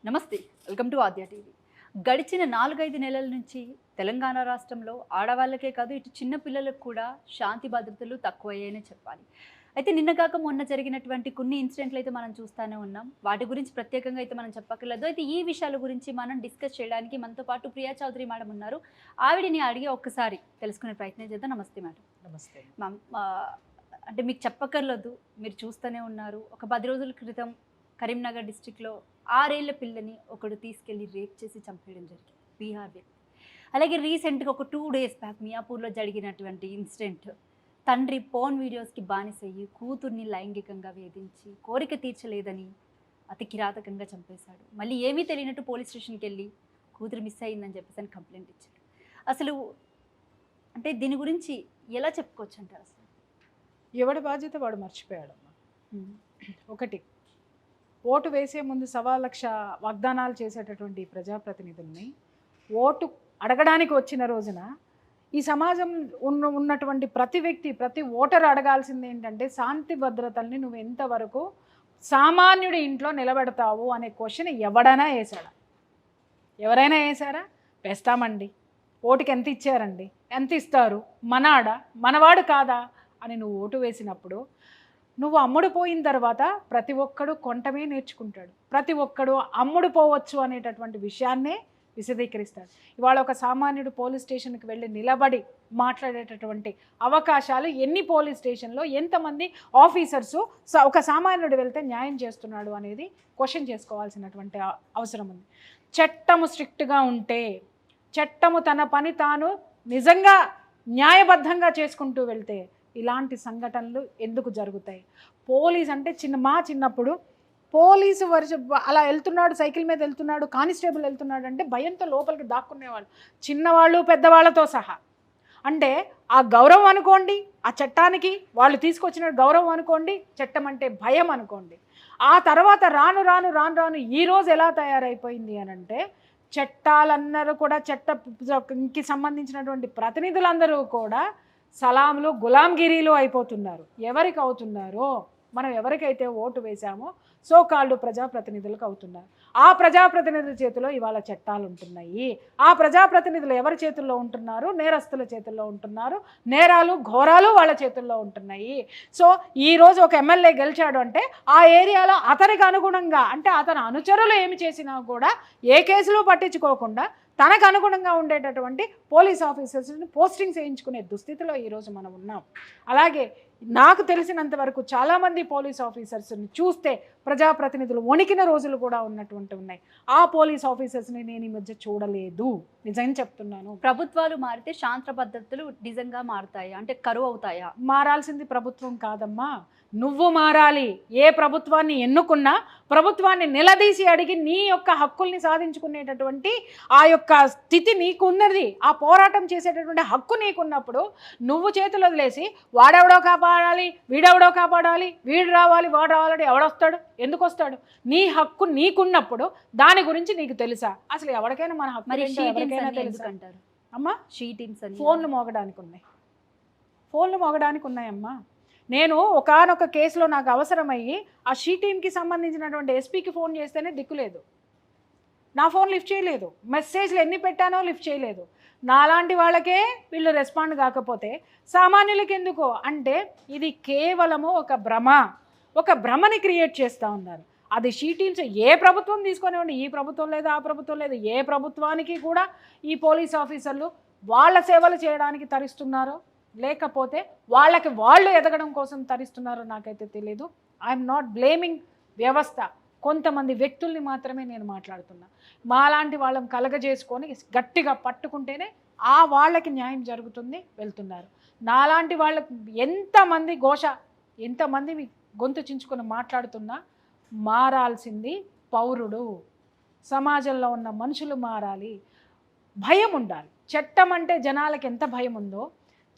నమస్తే. Welcome to Aadya TV. గడిచిన 4-5 నెలల నుంచి తెలంగాణ రాష్ట్రంలో ఆడవాళ్ళకే కాదు ఇటు చిన్న పిల్లలకు కూడా శాంతి భద్రతలు తక్కువయ్యాయనే చెప్పాలి. అయితే నిన్న కాక మొన్న జరిగినటువంటి కొన్ని ఇన్సిడెంట్లు అయితే మనం చూస్తూనే ఉన్నాం. వాటి గురించి ప్రత్యేకంగా అయితే మనం చెప్పక్కర్లేదు. అయితే ఈ విషయాల గురించి మనం డిస్కస్ చేయడానికి మనతో పాటు ప్రియా చౌదరి మేడం ఉన్నారు. ఆవిడని అడిగి ఒక్కసారి తెలుసుకునే ప్రయత్నం చేద్దాం. నమస్తే మేడం. నమస్తే. మ్యామ్, అంటే మీకు చెప్పక్కర్లేదు, మీరు చూస్తూనే ఉన్నారు. ఒక 10 రోజుల క్రితం కరీంనగర్ డిస్ట్రిక్ట్లో 6 ఏళ్ల పిల్లని ఒకడు తీసుకెళ్లి రేప్ చేసి చంపేయడం జరిగింది, బీహార్ వ్యక్తి. అలాగే రీసెంట్గా ఒక 2 డేస్ బ్యాక్ మియాపూర్లో జరిగినటువంటి ఇన్సిడెంట్, తండ్రి పోన్ వీడియోస్కి బానిసయ్యి కూతుర్ని లైంగికంగా వేధించి కోరిక తీర్చలేదని అతి కిరాతకంగా చంపేశాడు. మళ్ళీ ఏమీ తెలియనట్టు పోలీస్ స్టేషన్కి వెళ్ళి కూతురు మిస్ అయ్యిందని చెప్పేసి కంప్లైంట్ ఇచ్చాడు. అసలు అంటే దీని గురించి ఎలా చెప్పుకోవచ్చు అంటారు? అసలు ఎవడి బాధ్యత వాడు మర్చిపోయాడమ్మా. ఒకటి, ఓటు వేసే ముందు 1,00,000 వాగ్దానాలు చేసేటటువంటి ప్రజాప్రతినిధుల్ని ఓటు అడగడానికి వచ్చిన రోజున ఈ సమాజం ఉన్నటువంటి ప్రతి వ్యక్తి, ప్రతి ఓటరు అడగాల్సింది ఏంటంటే శాంతి భద్రతల్ని నువ్వు ఎంతవరకు సామాన్యుడి ఇంట్లో నిలబెడతావు అనే క్వశ్చన్ ఎవడైనా వేశాడా? ఎవరైనా వేశారా? వేస్తామండి, ఓటుకి ఎంత ఇచ్చారండి, ఎంత ఇస్తారు, మనాడా మనవాడు కాదా అని నువ్వు ఓటు వేసినప్పుడు నువ్వు అమ్ముడు పోయిన తర్వాత ప్రతి ఒక్కడు కొంటమే నేర్చుకుంటాడు. ప్రతి ఒక్కడు అమ్ముడు పోవచ్చు అనేటటువంటి విషయాన్నే విశదీకరిస్తాడు. ఇవాళ ఒక సామాన్యుడు పోలీస్ స్టేషన్కి వెళ్ళి నిలబడి మాట్లాడేటటువంటి అవకాశాలు ఎన్ని పోలీస్ స్టేషన్లో ఎంతమంది ఆఫీసర్సు ఒక సామాన్యుడు వెళ్తే న్యాయం చేస్తున్నాడు అనేది క్వశ్చన్ చేసుకోవాల్సినటువంటి అవసరం ఉంది. చట్టము స్ట్రిక్ట్గా ఉంటే, చట్టము తన పని తాను నిజంగా న్యాయబద్ధంగా చేసుకుంటూ వెళ్తే ఇలాంటి సంఘటనలు ఎందుకు జరుగుతాయి? పోలీస్ అంటే చిన్నప్పుడు పోలీసు అలా వెళ్తున్నాడు, సైకిల్ మీద వెళ్తున్నాడు, కానిస్టేబుల్ వెళ్తున్నాడు అంటే భయంతో లోపలికి దాక్కునేవాళ్ళు, చిన్నవాళ్ళు పెద్దవాళ్ళతో సహా. అంటే ఆ గౌరవం అనుకోండి, ఆ చట్టానికి వాళ్ళు తీసుకొచ్చిన గౌరవం అనుకోండి, చట్టం అంటే భయం అనుకోండి. ఆ తర్వాత రాను రాను రాను రాను ఈరోజు ఎలా తయారైపోయింది అని అంటే చట్టాలందరూ కూడా, చట్టకి సంబంధించినటువంటి ప్రతినిధులందరూ కూడా సలాంలు, గులాంగిరీలు అయిపోతున్నారు. ఎవరికి అవుతున్నారో, మనం ఎవరికైతే ఓటు వేశామో సోకాళ్ళు ప్రజాప్రతినిధులకు అవుతున్నారు. ఆ ప్రజాప్రతినిధుల చేతిలో ఇవాళ చట్టాలు ఉంటున్నాయి. ఆ ప్రజాప్రతినిధులు ఎవరి చేతుల్లో ఉంటున్నారు? నేరస్తుల చేతుల్లో ఉంటున్నారు. నేరాలు, ఘోరాలు వాళ్ళ చేతుల్లో ఉంటున్నాయి. సో ఈరోజు ఒక ఎమ్మెల్యే గెలిచాడు అంటే ఆ ఏరియాలో అతనికి అనుగుణంగా, అంటే అతని అనుచరులు ఏమి చేసినా కూడా ఏ కేసులు పట్టించుకోకుండా తనకు అనుగుణంగా ఉండేటటువంటి పోలీస్ ఆఫీసర్స్ని పోస్టింగ్స్ వేయించుకునే దుస్థితిలో ఈరోజు మనం ఉన్నాం. అలాగే నాకు తెలిసినంత వరకు చాలామంది పోలీస్ ఆఫీసర్స్ని చూస్తే ప్రజాప్రతినిధులు వణికిన రోజులు కూడా ఉన్నాయి. ఆ పోలీస్ ఆఫీసర్స్ని నేను ఈ మధ్య చూడలేదు, నిజంగా చెప్తున్నాను. ప్రభుత్వాలు మారితే శాంత భద్రతలు నిజంగా మారుతాయా, అంటే కరువు అవుతాయా? మారాల్సింది ప్రభుత్వం కాదమ్మా, నువ్వు మారాలి. ఏ ప్రభుత్వాన్ని ఎన్నుకున్నా ప్రభుత్వాన్ని నిలదీసి అడిగి నీ యొక్క హక్కుల్ని సాధించుకునేటటువంటి ఆ యొక్క స్థితి నీకు ఉన్నది. ఆ పోరాటం చేసేటటువంటి హక్కు నీకున్నప్పుడు నువ్వు చేతులు వదిలేసి వాడెవడో కాపాడాలి, వీడెవడో కాపాడాలి, వీడు రావాలి, వాడు రావాలని ఎవడొస్తాడు? ఎందుకు వస్తాడు? నీ హక్కు నీకున్నప్పుడు దాని గురించి నీకు తెలుసా? అసలు ఎవరికైనా మన హక్కు ఎవరికైనా తెలుసా అంటారు అమ్మా? ఫోన్లు మోగడానికి ఉన్నాయమ్మా. నేను ఒకానొక కేసులో నాకు అవసరమయ్యి ఆ షీ టీమ్కి సంబంధించినటువంటి ఎస్పీకి ఫోన్ చేస్తేనే దిక్కులేదు, నా ఫోన్ లిఫ్ట్ చేయలేదు, మెసేజ్లు ఎన్ని పెట్టానో లిఫ్ట్ చేయలేదు. నాలాంటి వాళ్ళకే వీళ్ళు రెస్పాండ్ కాకపోతే సామాన్యులకి ఎందుకు అంటే ఇది కేవలము ఒక భ్రమని క్రియేట్ చేస్తూ ఉన్నారు. అది షీ టీమ్స్ ఏ ప్రభుత్వం తీసుకొనివ్వండి, ఈ ప్రభుత్వం లేదు, ఆ ప్రభుత్వం లేదు, ఏ ప్రభుత్వానికి కూడా ఈ పోలీస్ ఆఫీసర్లు వాళ్ళ సేవలు చేయడానికి తరిస్తున్నారో లేకపోతే వాళ్ళకి వాళ్ళు ఎదగడం కోసం తరిస్తున్నారో నాకైతే తెలియదు. ఐఎమ్ నాట్ బ్లేమింగ్ వ్యవస్థ, కొంతమంది వ్యక్తుల్ని మాత్రమే నేను మాట్లాడుతున్నా. మాలాంటి వాళ్ళని కలగజేసుకొని గట్టిగా పట్టుకుంటేనే ఆ వాళ్ళకి న్యాయం జరుగుతుంది, వెళ్తున్నారు. నాలాంటి వాళ్ళకి ఎంతమంది గొంతు చించుకొని మాట్లాడుతున్నా మారాల్సింది పౌరుడు, సమాజంలో ఉన్న మనుషులు మారాలి, భయం ఉండాలి. చట్టం అంటే జనాలకి ఎంత భయం ఉందో,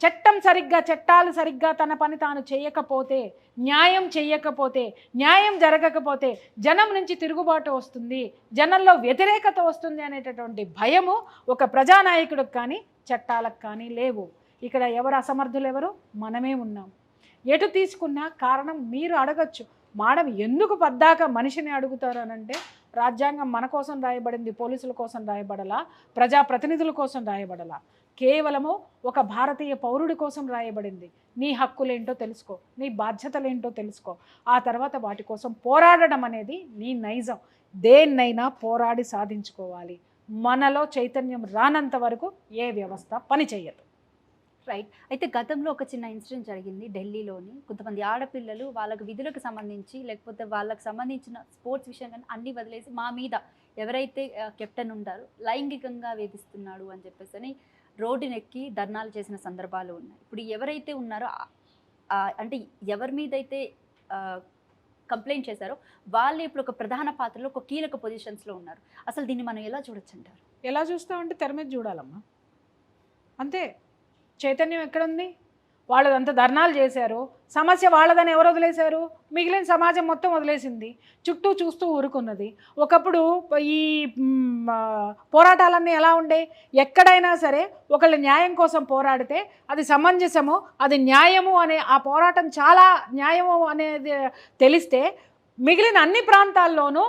చట్టాలు సరిగ్గా తన పని తాను చేయకపోతే, న్యాయం జరగకపోతే జనం నుంచి తిరుగుబాటు వస్తుంది, జనంలో వ్యతిరేకత వస్తుంది అనేటటువంటి భయము ఒక ప్రజానాయకుడికి కానీ చట్టాలకు కానీ లేవు. ఇక్కడ ఎవరు అసమర్థులు? ఎవరు? మనమే ఉన్నాం. ఎటు తీసుకున్నా కారణం మీరు అడగచ్చు, మేడం ఎందుకు పద్దాక మనిషిని అడుగుతారు అనంటే రాజ్యాంగం మన కోసం రాయబడింది, పోలీసుల కోసం రాయబడలా, ప్రజాప్రతినిధుల కోసం రాయబడలా, కేవలము ఒక భారతీయ పౌరుడి కోసం రాయబడింది. నీ హక్కులేంటో తెలుసుకో, నీ బాధ్యతలేంటో తెలుసుకో, ఆ తర్వాత వాటి కోసం పోరాడడం అనేది నీ నైజం. దేన్నైనా పోరాడి సాధించుకోవాలి. మనలో చైతన్యం రానంత వరకు ఏ వ్యవస్థ పని చేయదు. రైట్. అయితే గతంలో ఒక చిన్న ఇన్సిడెంట్ జరిగింది ఢిల్లీలోని. కొంతమంది ఆడపిల్లలు వాళ్ళకి విధులకు సంబంధించి లేకపోతే వాళ్ళకి సంబంధించిన స్పోర్ట్స్ విషయం కానీ అన్నీ వదిలేసి మా మీద ఎవరైతే కెప్టెన్ ఉంటారో లైంగికంగా వేధిస్తున్నాడు అని చెప్పేసి రోడ్డునెక్కి ధర్నాలు చేసిన సందర్భాలు ఉన్నాయి. ఇప్పుడు ఎవరైతే ఉన్నారో అంటే ఎవరి మీద అయితే కంప్లైంట్ చేశారో వాళ్ళే ఇప్పుడు ఒక ప్రధాన పాత్రలో ఒక కీలక పొజిషన్స్లో ఉన్నారు. అసలు దీన్ని మనం ఎలా చూడొచ్చు అంటారు? ఎలా చూస్తామంటే తెర మీద చూడాలమ్మా, అంతే. చైతన్యం ఎక్కడుంది? వాళ్ళదంతా ధర్నాలు చేశారు, సమస్య వాళ్ళదని ఎవరు వదిలేశారు? మిగిలిన సమాజం మొత్తం వదిలేసింది, చుట్టూ చూస్తూ ఊరుకున్నది. ఒకప్పుడు ఈ పోరాటాలన్నీ ఎలా ఉండే? ఎక్కడైనా సరే ఒకళ్ళు న్యాయం కోసం పోరాడితే అది సమంజసము, అది న్యాయము అనే ఆ పోరాటం చాలా న్యాయము అనేది తెలిస్తే మిగిలిన అన్ని ప్రాంతాల్లోనూ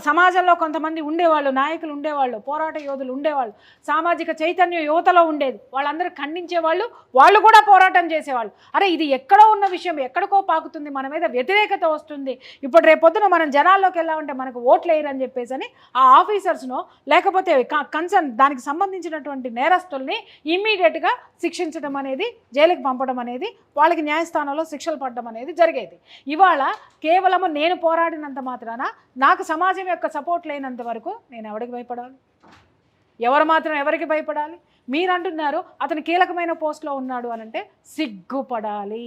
సమాజంలో కొంతమంది ఉండేవాళ్ళు, నాయకులు ఉండేవాళ్ళు, పోరాట యోధులు ఉండేవాళ్ళు, సామాజిక చైతన్యం యువతలో ఉండేది. వాళ్ళందరూ ఖండించేవాళ్ళు, వాళ్ళు కూడా పోరాటం చేసేవాళ్ళు. అరే ఇది ఎక్కడో ఉన్న విషయం ఎక్కడికో పాకుతుంది, మన మీద వ్యతిరేకత వస్తుంది, ఇప్పుడు రేపొద్దున మనం జనాల్లోకి వెళ్ళామంటే మనకు ఓట్లు వేయరని చెప్పేసి అని ఆ ఆఫీసర్స్నో లేకపోతే కన్సర్న్ దానికి సంబంధించినటువంటి నేరస్తుల్ని ఇమ్మీడియట్గా శిక్షించడం అనేది, జైలుకి పంపడం అనేది, వాళ్ళకి న్యాయస్థానంలో శిక్షలు పడడం అనేది జరిగేది. ఇవాళ కేవలము నేను పోరాడినంత మాత్రాన నాకు సమాజం యొక్క సపోర్ట్ లేనంత వరకు నేను ఎవరికి భయపడాలి? ఎవరు మాత్రం ఎవరికి భయపడాలి? మీరు అంటున్నారు అతను కీలకమైన పోస్ట్లో ఉన్నాడు అనంటే సిగ్గుపడాలి.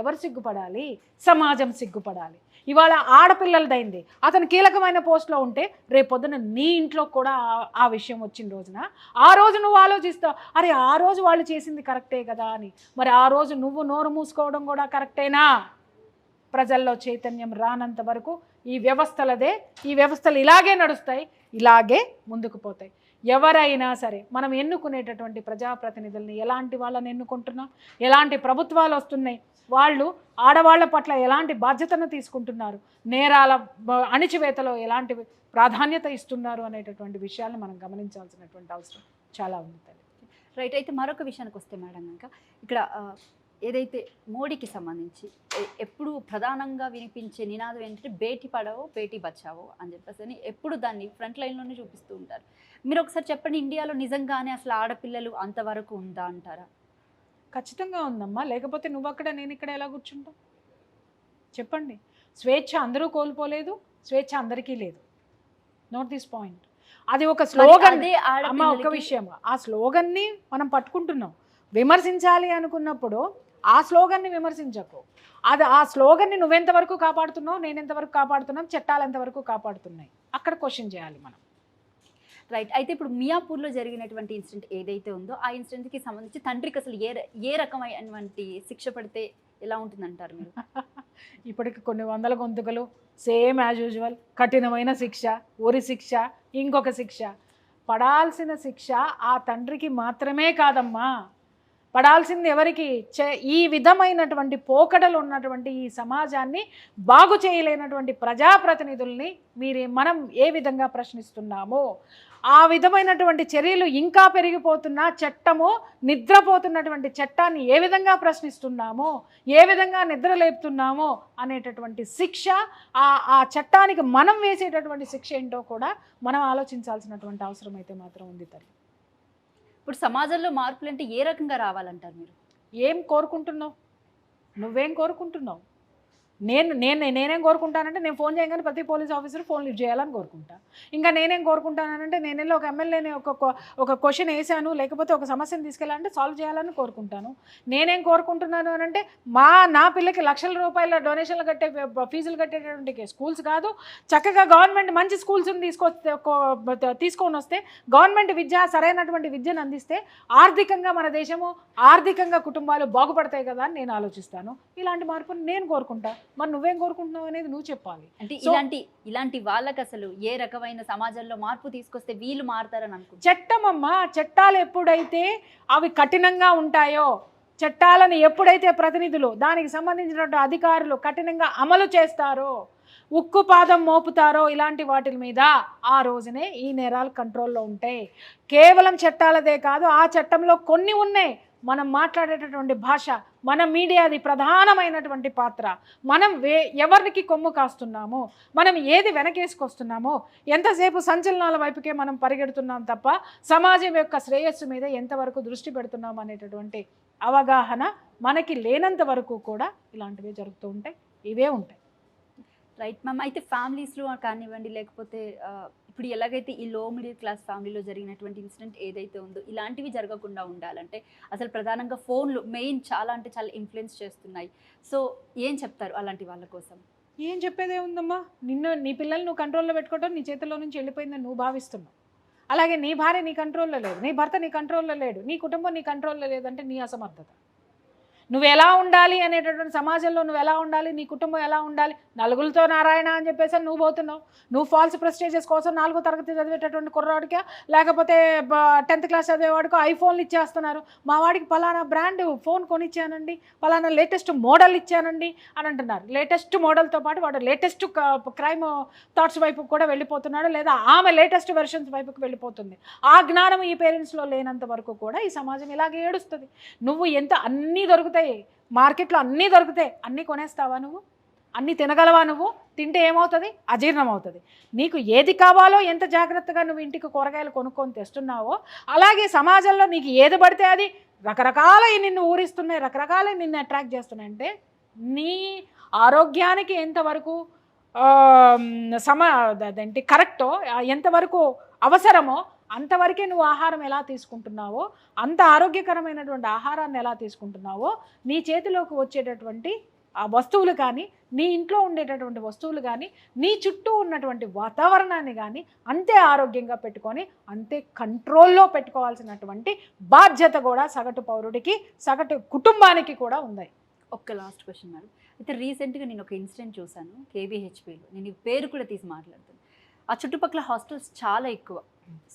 ఎవరు సిగ్గుపడాలి? సమాజం సిగ్గుపడాలి. ఇవాళ ఆడపిల్లలదైంది, అతను కీలకమైన పోస్ట్లో ఉంటే రేపొద్దున నీ ఇంట్లో కూడా ఆ విషయం వచ్చిన రోజున ఆ రోజు నువ్వు ఆలోచిస్తావు, అరే ఆ రోజు వాళ్ళు చేసింది కరెక్టే కదా అని. మరి ఆ రోజు నువ్వు నోరు మూసుకోవడం కూడా కరెక్టేనా? ప్రజల్లో చైతన్యం రానంత వరకు ఈ వ్యవస్థలదే, ఈ వ్యవస్థలు ఇలాగే నడుస్తాయి, ఇలాగే ముందుకు పోతాయి. ఎవరైనా సరే మనం ఎన్నుకునేటటువంటి ప్రజాప్రతినిధుల్ని ఎలాంటి వాళ్ళని ఎన్నుకుంటున్నాం, ఎలాంటి ప్రభుత్వాలు వస్తున్నాయి, వాళ్ళు ఆడవాళ్ల పట్ల ఎలాంటి బాధ్యతను తీసుకుంటున్నారు, నేరాల అణిచివేతలో ఎలాంటి ప్రాధాన్యత ఇస్తున్నారు అనేటటువంటి విషయాన్ని మనం గమనించాల్సినటువంటి అవసరం చాలా ఉంది. రైట్. అయితే మరొక విషయానికి వస్తే మేడం, కనుక ఇక్కడ ఏదైతే మోడీకి సంబంధించి ఎప్పుడు ప్రధానంగా వినిపించే నినాదం ఏంటంటే బేటీ పడావో బేటీ బచావో అని చెప్పేసి ఎప్పుడు దాన్ని ఫ్రంట్ లైన్లోనే చూపిస్తూ ఉంటారు. మీరు ఒకసారి చెప్పండి, ఇండియాలో నిజంగానే అసలు ఆడపిల్లలు అంతవరకు ఉందా అంటారా? ఖచ్చితంగా ఉందమ్మా, లేకపోతే నువ్వు అక్కడ నేను ఇక్కడ ఎలా కూర్చుంటాం చెప్పండి. స్వేచ్ఛ అందరూ కోల్పోలేదు, స్వేచ్ఛ అందరికీ లేదు. Note this point. అది ఒక స్లోగన్ అమ్మ, ఒక విషయం, ఆ స్లోగన్ని మనం పట్టుకుంటున్నాం. విమర్శించాలి అనుకున్నప్పుడు ఆ స్లోగన్ని విమర్శించకు. అది ఆ స్లోగన్ని నువ్వెంతవరకు కాపాడుతున్నావు, నేను ఎంతవరకు కాపాడుతున్నాం, చట్టాలు ఎంతవరకు కాపాడుతున్నాయి, అక్కడ క్వశ్చన్ చేయాలి మనం. రైట్. అయితే ఇప్పుడు మియాపూర్లో జరిగినటువంటి ఇన్సిడెంట్ ఏదైతే ఉందో ఆ ఇన్సిడెంట్కి సంబంధించి తండ్రికి అసలు ఏ రకమైనటువంటి శిక్ష పడితే ఎలా ఉంటుందంటారు మీరు? ఇప్పటికి కొన్ని వందల గొంతుకలు, సేమ్ యాజ్ యూజువల్, కఠినమైన శిక్ష, ఉరి శిక్ష, ఇంకొక శిక్ష. పడాల్సిన శిక్ష ఆ తండ్రికి మాత్రమే కాదమ్మా, పడాల్సింది ఎవరికి? ఈ విధమైనటువంటి పోకడలు ఉన్నటువంటి ఈ సమాజాన్ని బాగు చేయలేనటువంటి ప్రజాప్రతినిధుల్ని మనం ఏ విధంగా ప్రశ్నిస్తున్నామో, ఆ విధమైనటువంటి చర్యలు ఇంకా పెరిగిపోతున్నా చట్టము నిద్రపోతున్నటువంటి చట్టాన్ని ఏ విధంగా ప్రశ్నిస్తున్నామో, ఏ విధంగా నిద్రలేపుతున్నామో అనేటటువంటి శిక్ష, ఆ చట్టానికి మనం వేసేటటువంటి శిక్ష ఏంటో కూడా మనం ఆలోచించాల్సినటువంటి అవసరం అయితే మాత్రం ఉంది తల్లి. ఇప్పుడు సమాజంలో మార్పులు అంటే ఏ రకంగా రావాలంటారు మీరు? ఏం కోరుకుంటున్నావు? నువ్వేం కోరుకుంటున్నావు? నేనేం కోరుకుంటానంటే, నేను ఫోన్ చేయగానే ప్రతి పోలీస్ ఆఫీసర్ ఫోన్ లిఫ్ట్ చేయాలని కోరుకుంటా. ఇంకా నేనేం కోరుకుంటానంటే, నేను వెళ్ళి ఒక ఎమ్మెల్యేని ఒక క్వశ్చన్ వేసాను, లేకపోతే ఒక సమస్యను తీసుకెళ్ళాలంటే సాల్వ్ చేయాలని కోరుకుంటాను. నేనేం కోరుకుంటున్నాను అని అంటే, నా పిల్లకి లక్షల రూపాయల డొనేషన్లు కట్టే, ఫీజులు కట్టేటటువంటి స్కూల్స్ కాదు, చక్కగా గవర్నమెంట్ మంచి స్కూల్స్ని తీసుకొని వస్తే, గవర్నమెంట్ విద్య సరైనటువంటి విద్యను అందిస్తే ఆర్థికంగా మన దేశము, ఆర్థికంగా కుటుంబాలు బాగుపడతాయి కదా అని నేను ఆలోచిస్తాను. ఇలాంటి మార్పుని నేను కోరుకుంటా. మరి నువ్వేం కోరుకుంటున్నావు అనేది నువ్వు చెప్పాలి. అంటే ఇలాంటి వాళ్ళకి అసలు ఏ రకమైన సమాజంలో మార్పు తీసుకొస్తే వీళ్ళు మారుతారని అనుకుంటున్నారు? చట్టం అమ్మ, చట్టాలు ఎప్పుడైతే అవి కఠినంగా ఉంటాయో, చట్టాలను ఎప్పుడైతే ప్రతినిధులు దానికి సంబంధించినటువంటి అధికారులు కఠినంగా అమలు చేస్తారో, ఉక్కు పాదం మోపుతారో ఇలాంటి వాటి మీద ఆ రోజునే ఈ నేరాలు కంట్రోల్లో ఉంటాయి. కేవలం చట్టాలదే కాదు, ఆ చట్టంలో కొన్ని ఉన్నాయి. మనం మాట్లాడేటటువంటి భాష, మన మీడియాది ప్రధానమైనటువంటి పాత్ర, మనం ఎవరికి కొమ్ము కాస్తున్నామో, మనం ఏది వెనకేసుకొస్తున్నామో, ఎంతసేపు సంచలనాల వైపుకే మనం పరిగెడుతున్నాం తప్ప సమాజం యొక్క శ్రేయస్సు మీద ఎంతవరకు దృష్టి పెడుతున్నాం అనేటటువంటి అవగాహన మనకి లేనంత వరకు కూడా ఇలాంటివే జరుగుతూ ఉంటాయి, ఇవే ఉంటాయి. Right ma'am. అయితే ఫ్యామిలీస్లో కానివ్వండి, లేకపోతే ఇప్పుడు ఎలాగైతే ఈ లో మిడిల్ క్లాస్ ఫ్యామిలీలో జరిగినటువంటి ఇన్సిడెంట్ ఏదైతే ఉందో, ఇలాంటివి జరగకుండా ఉండాలంటే అసలు ప్రధానంగా ఫోన్లు మెయిన్ చాలా అంటే చాలా ఇన్ఫ్లుయెన్స్ చేస్తున్నాయి. సో ఏం చెప్తారు అలాంటి వాళ్ళ కోసం? ఏం చెప్పేదే ఉందమ్మా, నీ పిల్లల్ని నువ్వు కంట్రోల్లో పెట్టుకోవటం నీ చేతిలో నుంచి వెళ్ళిపోయిందని నువ్వు భావిస్తున్నావు. అలాగే నీ భార్య నీ కంట్రోల్లో లేదు, నీ భర్త నీ కంట్రోల్లో లేడు, నీ కుటుంబం నీ కంట్రోల్లో లేదంటే నీ అసమర్థత. నువ్వు ఎలా ఉండాలి అనేటటువంటి సమాజంలో నువ్వు ఎలా ఉండాలి, నీ కుటుంబం ఎలా ఉండాలి, నలుగురితో నారాయణ అని చెప్పేసి నువ్వు పోతున్నావు. నువ్వు ఫాల్స్ ప్రెస్టేజెస్ కోసం 4వ తరగతి చదివేటటువంటి కుర్రాడికా, లేకపోతే 10th క్లాస్ చదివేవాడికో ఐఫోన్లు ఇచ్చేస్తున్నారు. మా వాడికి పలానా బ్రాండ్ ఫోన్ కొనిచ్చానండి, పలానా లేటెస్ట్ మోడల్ ఇచ్చానండి అని అంటున్నారు. లేటెస్ట్ మోడల్తో పాటు వాడు లేటెస్ట్ క్రైమ్ థాట్స్ వైపుకు కూడా వెళ్ళిపోతున్నాడు, లేదా ఆమె లేటెస్ట్ వెర్షన్స్ వైపుకు వెళ్ళిపోతుంది. ఆ జ్ఞానం ఈ పేరెంట్స్లో లేనంత వరకు కూడా ఈ సమాజం ఇలాగే ఏడుస్తుంది. నువ్వు ఎంత అన్నీ దొరుకుతాయి మార్కెట్లో, అన్నీ దొరుకుతాయి, అన్నీ కొనేస్తావా నువ్వు? అన్నీ తినగలవా నువ్వు? తింటే ఏమవుతుంది? అజీర్ణం అవుతుంది. నీకు ఏది కావాలో ఎంత జాగ్రత్తగా నువ్వు ఇంటికి కూరగాయలు కొనుక్కొని తెస్తున్నావో, అలాగే సమాజంలో నీకు ఏది పడితే అది రకరకాల నిన్ను ఊరిస్తున్నాయి, రకరకాల నిన్ను అట్రాక్ట్ చేస్తున్నాయి. అంటే నీ ఆరోగ్యానికి ఎంతవరకు అదేంటి కరెక్టో, ఎంతవరకు అవసరమో అంతవరకే నువ్వు ఆహారం ఎలా తీసుకుంటున్నావో, అంత ఆరోగ్యకరమైనటువంటి ఆహారాన్ని ఎలా తీసుకుంటున్నావో, నీ చేతిలోకి వచ్చేటటువంటి ఆ వస్తువులు కానీ, నీ ఇంట్లో ఉండేటటువంటి వస్తువులు కానీ, నీ చుట్టూ ఉన్నటువంటి వాతావరణాన్ని కానీ అంతే ఆరోగ్యంగా పెట్టుకొని అంతే కంట్రోల్లో పెట్టుకోవాల్సినటువంటి బాధ్యత కూడా సగటు పౌరుడికి, సగటు కుటుంబానికి కూడా ఉంది. ఒక్క లాస్ట్ క్వశ్చన్ మేడం. అయితే రీసెంట్గా నేను ఒక ఇన్సిడెంట్ చూశాను కేవీహెచ్పీలో. నేను ఈ పేరు కూడా తీసి మాట్లాడుతాను. ఆ చుట్టుపక్కల హాస్టల్స్ చాలా ఎక్కువ.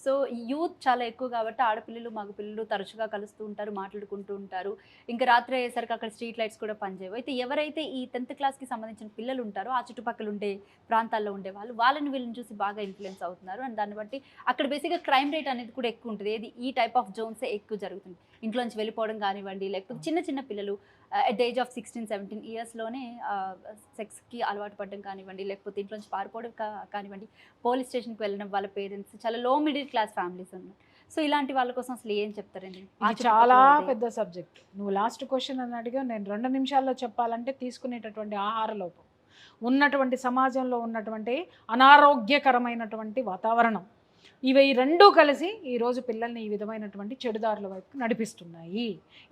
సో యూత్ చాలా ఎక్కువ కాబట్టి ఆడపిల్లలు మగపిల్లలు తరచుగా కలుస్తూ ఉంటారు, మాట్లాడుకుంటూ ఉంటారు. ఇంకా రాత్రి అయ్యేసరికి అక్కడ స్ట్రీట్ లైట్స్ కూడా పనిచేయవు. అయితే ఎవరైతే ఈ 10th క్లాస్కి సంబంధించిన పిల్లలు ఉంటారో ఆ చుట్టుపక్కల ఉండే ప్రాంతాల్లో ఉండే వాళ్ళని వీళ్ళని చూసి బాగా ఇన్ఫ్లుయెన్స్ అవుతున్నారు. అండ్ దాన్ని బట్టి అక్కడ బేసిక్గా క్రైమ్ రేట్ అనేది కూడా ఎక్కువ ఉంటుంది. ఏది ఈ టైప్ ఆఫ్ జోన్సే ఎక్కువ జరుగుతుంది. ఇంట్లో నుంచి వెళ్ళిపోవడం కానివ్వండి, లేకపోతే చిన్న చిన్న పిల్లలు అట్ ద ఏజ్ ఆఫ్ 16-17 ఇయర్స్లోనే సెక్స్కి అలవాటు పడడం కానివ్వండి, లేకపోతే ఇంట్లో నుంచి పారిపోవడం కానివ్వండి, పోలీస్ స్టేషన్కి వెళ్ళడం, వాళ్ళ పేరెంట్స్ చాలా లో మిడిల్ క్లాస్ ఫ్యామిలీస్ ఉన్నారు. సో ఇలాంటి వాళ్ళ కోసం అసలు ఏం చెప్తారండి? చాలా పెద్ద సబ్జెక్ట్. నువ్వు లాస్ట్ క్వశ్చన్ అని అడిగా, నేను 2 నిమిషాల్లో చెప్పాలంటే తీసుకునేటటువంటి ఆహార లోపం, ఉన్నటువంటి సమాజంలో ఉన్నటువంటి అనారోగ్యకరమైనటువంటి వాతావరణం, ఇవి రెండూ కలిసి ఈరోజు పిల్లల్ని ఈ విధమైనటువంటి చెడుదారుల వైపు నడిపిస్తున్నాయి.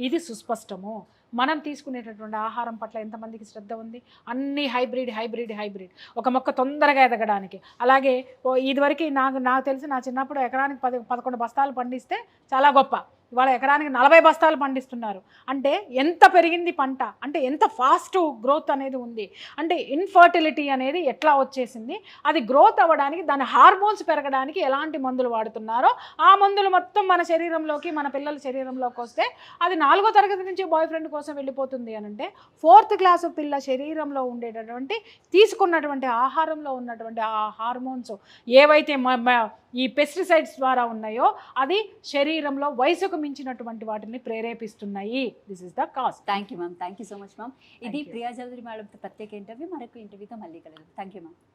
ఇది సుస్పష్టము. మనం తీసుకునేటటువంటి ఆహారం పట్ల ఎంతమందికి శ్రద్ధ ఉంది? అన్నీ హైబ్రిడ్. ఒక మొక్క తొందరగా ఎదగడానికి. అలాగే ఇదివరకు నాకు తెలిసి నా చిన్నప్పుడు ఎకరానికి 11 బస్తాలు పండిస్తే చాలా గొప్ప. ఇవాళ ఎకరానికి 40 బస్తాలు పండిస్తున్నారు. అంటే ఎంత పెరిగింది పంట, అంటే ఎంత ఫాస్ట్ గ్రోత్ అనేది ఉంది. అంటే ఇన్ఫర్టిలిటీ అనేది ఎట్లా వచ్చేసింది, అది గ్రోత్ అవ్వడానికి, దాని హార్మోన్స్ పెరగడానికి ఎలాంటి మందులు వాడుతున్నారో ఆ మందులు మొత్తం మన శరీరంలోకి, మన పిల్లల శరీరంలోకి వస్తే అది 4వ తరగతి నుంచి బాయ్ ఫ్రెండ్ కోసం వెళ్ళిపోతుంది అని అంటే 4th క్లాసు పిల్ల శరీరంలో ఉండేటటువంటి తీసుకున్నటువంటి ఆహారంలో ఉన్నటువంటి ఆ హార్మోన్స్ ఏవైతే ఈ పెస్టిసైడ్స్ ద్వారా ఉన్నాయో అది శరీరంలో వయసుకు మించినటువంటి వాటిని ప్రేరేపిస్తున్నాయి. This is the cause. Thank you ma'am. Thank you so much ma'am. ఇది ప్రియా చౌదరి మేడంతో ప్రత్యేక ఇంటర్వ్యూ. మరొక ఇంటర్వ్యూతో మళ్ళీ కలదు. Thank you ma'am.